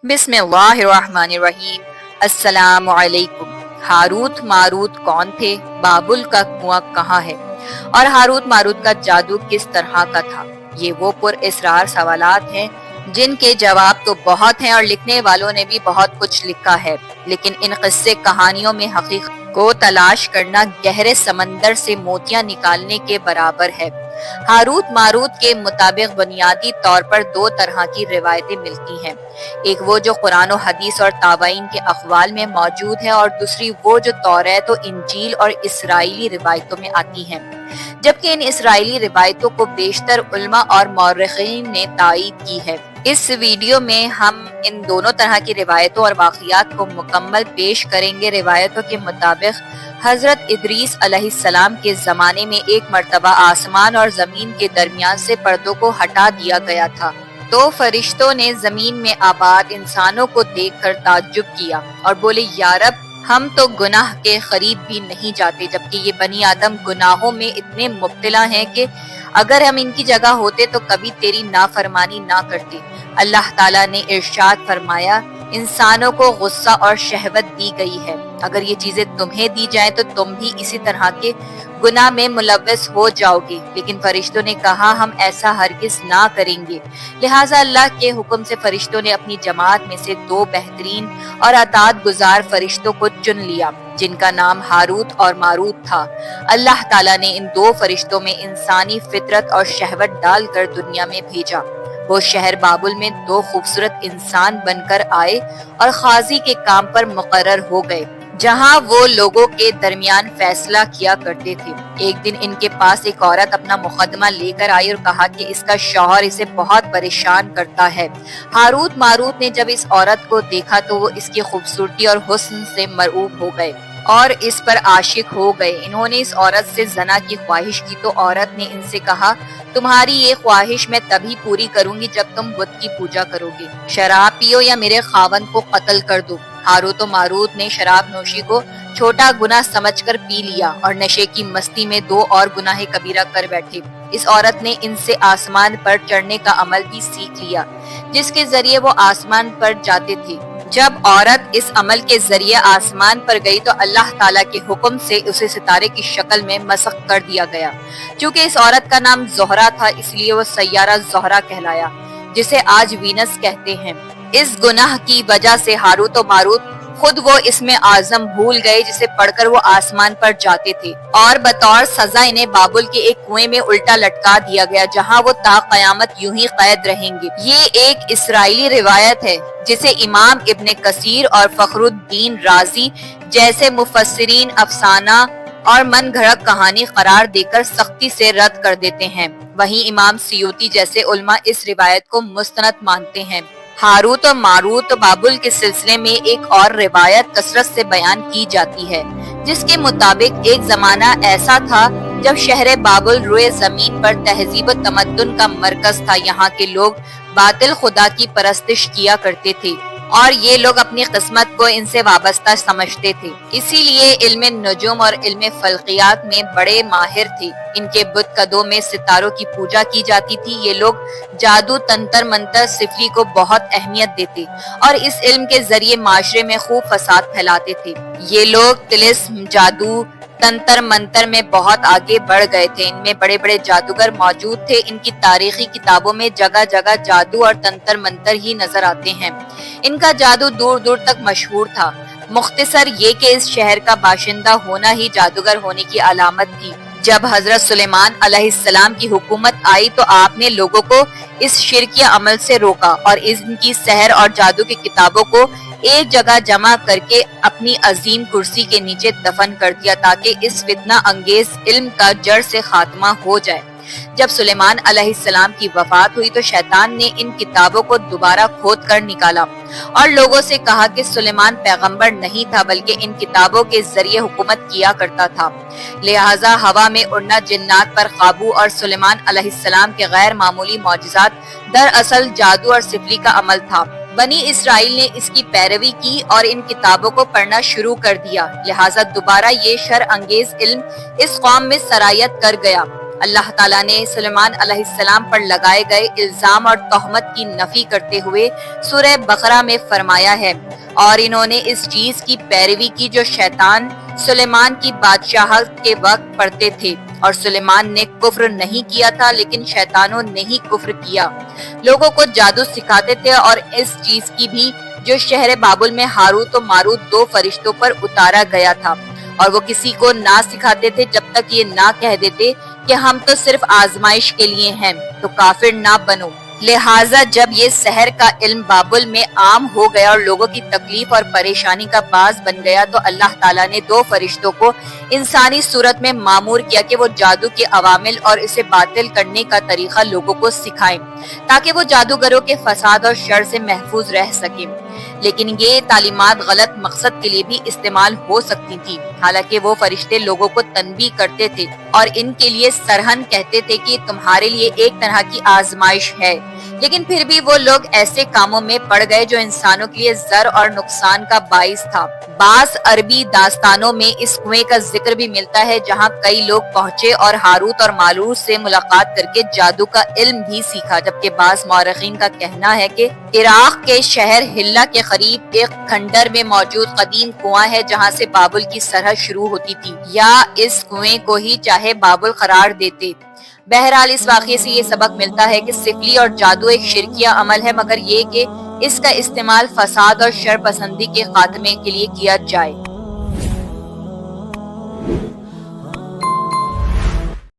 بسم اللہ الرحمن الرحیم۔ السلام علیکم۔ ہاروت ماروت کون تھے؟ بابل کا کنواں کہاں ہے؟ اور ہاروت ماروت کا جادو کس طرح کا تھا؟ یہ وہ پر اسرار سوالات ہیں جن کے جواب تو بہت ہیں اور لکھنے والوں نے بھی بہت کچھ لکھا ہے، لیکن ان قصے کہانیوں میں حقیقت کو تلاش کرنا گہرے سمندر سے موتیاں نکالنے کے برابر ہے۔ ہاروت ماروت کے مطابق بنیادی طور پر دو طرح کی روایتیں ملتی ہیں، ایک وہ جو قرآن و حدیث اور تابعین کے اقوال میں موجود ہے، اور دوسری وہ جو توریت و انجیل اور اسرائیلی روایتوں میں آتی ہیں، جبکہ ان اسرائیلی روایتوں کو بیشتر علماء اور مورخین نے تائید کی ہے۔ اس ویڈیو میں ہم ان دونوں طرح کی روایتوں اور واقعات کو مکمل پیش کریں گے۔ روایتوں کے مطابق حضرت ادریس علیہ السلام کے زمانے میں ایک مرتبہ آسمان اور زمین کے درمیان سے پردوں کو ہٹا دیا گیا تھا، تو فرشتوں نے زمین میں آباد انسانوں کو دیکھ کر تعجب کیا اور بولے، یا رب، ہم تو گناہ کے قریب بھی نہیں جاتے، جبکہ یہ بنی آدم گناہوں میں اتنے مبتلا ہیں کہ اگر ہم ان کی جگہ ہوتے تو کبھی تیری نافرمانی نہ کرتے۔ اللہ تعالیٰ نے ارشاد فرمایا، انسانوں کو غصہ اور شہوت دی گئی ہے، اگر یہ چیزیں تمہیں دی جائیں تو تم بھی اسی طرح کے گناہ میں ملوث ہو جاؤ گے، لیکن فرشتوں نے کہا، ہم ایسا ہرگز نہ کریں گے۔ لہٰذا اللہ کے حکم سے فرشتوں نے اپنی جماعت میں سے دو بہترین اور اطاعت گزار فرشتوں کو چن لیا، جن کا نام ہاروت اور ماروت تھا۔ اللہ تعالیٰ نے ان دو فرشتوں میں انسانی فطرت اور شہوت ڈال کر دنیا میں بھیجا۔ وہ شہر بابل میں دو خوبصورت انسان بن کر آئے اور قاضی کے کام پر مقرر ہو گئے، جہاں وہ لوگوں کے درمیان فیصلہ کیا کرتے تھے۔ ایک دن ان کے پاس ایک عورت اپنا مقدمہ لے کر آئی اور کہا کہ اس کا شوہر اسے بہت پریشان کرتا ہے۔ ہاروت ماروت نے جب اس عورت کو دیکھا تو وہ اس کی خوبصورتی اور حسن سے مرعوب ہو گئے اور اس پر عاشق ہو گئے۔ انہوں نے اس عورت سے زنا کی خواہش کی تو عورت نے ان سے کہا، تمہاری یہ خواہش میں تبھی پوری کروں گی جب تم بت کی پوجا کرو گے، شراب پیو یا میرے خاوند کو قتل کر دو۔ ہاروت و ماروت نے شراب نوشی کو چھوٹا گناہ سمجھ کر پی لیا اور نشے کی مستی میں دو اور گناہ کبیرہ کر بیٹھے۔ اس عورت نے ان سے آسمان پر چڑھنے کا عمل بھی سیکھ لیا، جس کے ذریعے وہ آسمان پر جاتے تھے۔ جب عورت اس عمل کے ذریعے آسمان پر گئی تو اللہ تعالیٰ کے حکم سے اسے ستارے کی شکل میں مسخ کر دیا گیا۔ چونکہ اس عورت کا نام زہرہ تھا، اس لیے وہ سیارہ زہرہ کہلایا، جسے آج وینس کہتے ہیں۔ اس گناہ کی وجہ سے ہاروت و ماروت خود وہ اسم اعظم بھول گئے جسے پڑھ کر وہ آسمان پر جاتے تھے، اور بطور سزا انہیں بابل کے ایک کنویں میں الٹا لٹکا دیا گیا، جہاں وہ تا قیامت یوں ہی قید رہیں گے۔ یہ ایک اسرائیلی روایت ہے جسے امام ابن کثیر اور فخر الدین رازی جیسے مفسرین افسانہ اور من گھڑت کہانی قرار دے کر سختی سے رد کر دیتے ہیں۔ وہیں امام سیوطی جیسے علماء اس روایت کو مستند مانتے ہیں۔ ہاروت و ماروت بابل کے سلسلے میں ایک اور روایت کثرت سے بیان کی جاتی ہے، جس کے مطابق ایک زمانہ ایسا تھا جب شہر بابل روئے زمین پر تہذیب و تمدن کا مرکز تھا۔ یہاں کے لوگ باطل خدا کی پرستش کیا کرتے تھے اور یہ لوگ اپنی قسمت کو ان سے وابستہ سمجھتے تھے، اسی لیے علم نجوم اور علم فلکیات میں بڑے ماہر تھے۔ ان کے بت قدوں میں ستاروں کی پوجا کی جاتی تھی۔ یہ لوگ جادو، تنتر منتر، سفری کو بہت اہمیت دیتے اور اس علم کے ذریعے معاشرے میں خوب فساد پھیلاتے تھے۔ یہ لوگ طلسم، جادو، تنتر منتر میں بہت آگے بڑھ گئے تھے۔ ان میں بڑے بڑے جادوگر موجود تھے۔ ان کی تاریخی کتابوں میں جگہ جگہ جادو اور تنتر منتر ہی نظر آتے ہیں۔ ان کا جادو دور دور تک مشہور تھا۔ مختصر یہ کہ اس شہر کا باشندہ ہونا ہی جادوگر ہونے کی علامت تھی۔ جب حضرت سلیمان علیہ السلام کی حکومت آئی تو آپ نے لوگوں کو اس شرکیہ عمل سے روکا اور ان کی سحر اور جادو کی کتابوں کو ایک جگہ جمع کر کے اپنی عظیم کرسی کے نیچے دفن کر دیا، تاکہ اس فتنہ انگیز علم کا جڑ سے خاتمہ ہو جائے۔ جب سلیمان علیہ السلام کی وفات ہوئی تو شیطان نے ان کتابوں کو دوبارہ کھود کر نکالا اور لوگوں سے کہا کہ سلیمان پیغمبر نہیں تھا بلکہ ان کتابوں کے ذریعے حکومت کیا کرتا تھا۔ لہٰذا ہوا میں اڑنا، جنات پر قابو اور سلیمان علیہ السلام کے غیر معمولی معجزات دراصل جادو اور سفلی کا عمل تھا۔ بنی اسرائیل نے اس کی پیروی کی اور ان کتابوں کو پڑھنا شروع کر دیا، لہٰذا دوبارہ یہ شر انگیز علم اس قوم میں سرایت کر گیا اللہ تعالیٰ نے سلیمان علیہ السلام پر لگائے گئے الزام اور تہمت کی نفی کرتے ہوئے سورہ بقرہ میں فرمایا ہے، اور انہوں نے اس چیز کی پیروی کی جو شیطان سلیمان کی بادشاہت کے وقت پڑھتے تھے، اور سلیمان نے کفر نہیں کیا تھا لیکن شیطانوں نے ہی کفر کیا۔ لوگوں کو جادو سکھاتے تھے، اور اس چیز کی بھی جو شہر بابل میں ہاروت و ماروت دو فرشتوں پر اتارا گیا تھا، اور وہ کسی کو نہ سکھاتے تھے جب تک یہ نہ کہہ دیتے کہ ہم تو صرف آزمائش کے لیے ہیں، تو کافر نہ بنو۔ لہٰذا جب یہ سحر کا علم بابل میں عام ہو گیا اور لوگوں کی تکلیف اور پریشانی کا باعث بن گیا، تو اللہ تعالیٰ نے دو فرشتوں کو انسانی صورت میں مامور کیا کہ وہ جادو کے عوامل اور اسے باطل کرنے کا طریقہ لوگوں کو سکھائیں، تاکہ وہ جادوگروں کے فساد اور شر سے محفوظ رہ سکیں۔ لیکن یہ تعلیمات غلط مقصد کے لیے بھی استعمال ہو سکتی تھی، حالانکہ وہ فرشتے لوگوں کو تنبیہ کرتے تھے اور ان کے لیے سرہن کہتے تھے کہ تمہارے لیے ایک طرح کی آزمائش ہے، لیکن پھر بھی وہ لوگ ایسے کاموں میں پڑ گئے جو انسانوں کے لیے ضر اور نقصان کا باعث تھا۔ بعض عربی داستانوں میں اس کنویں کا ذکر بھی ملتا ہے جہاں کئی لوگ پہنچے اور ہاروت اور ماروت سے ملاقات کر کے جادو کا علم بھی سیکھا، جبکہ بعض مورخین کا کہنا ہے کہ عراق کے شہر ہلا کے قریب ایک کھنڈر میں موجود قدیم کنواں ہے جہاں سے بابل کی سرحد شروع ہوتی تھی، یا اس کنویں کو ہی چاہے بابل قرار دیتے۔ بہرحال اس واقعے سے یہ سبق ملتا ہے کہ سفلی اور جادو ایک شرکیہ عمل ہے، مگر یہ کہ اس کا استعمال فساد اور شر پسندی کے خاتمے کے لیے کیا جائے۔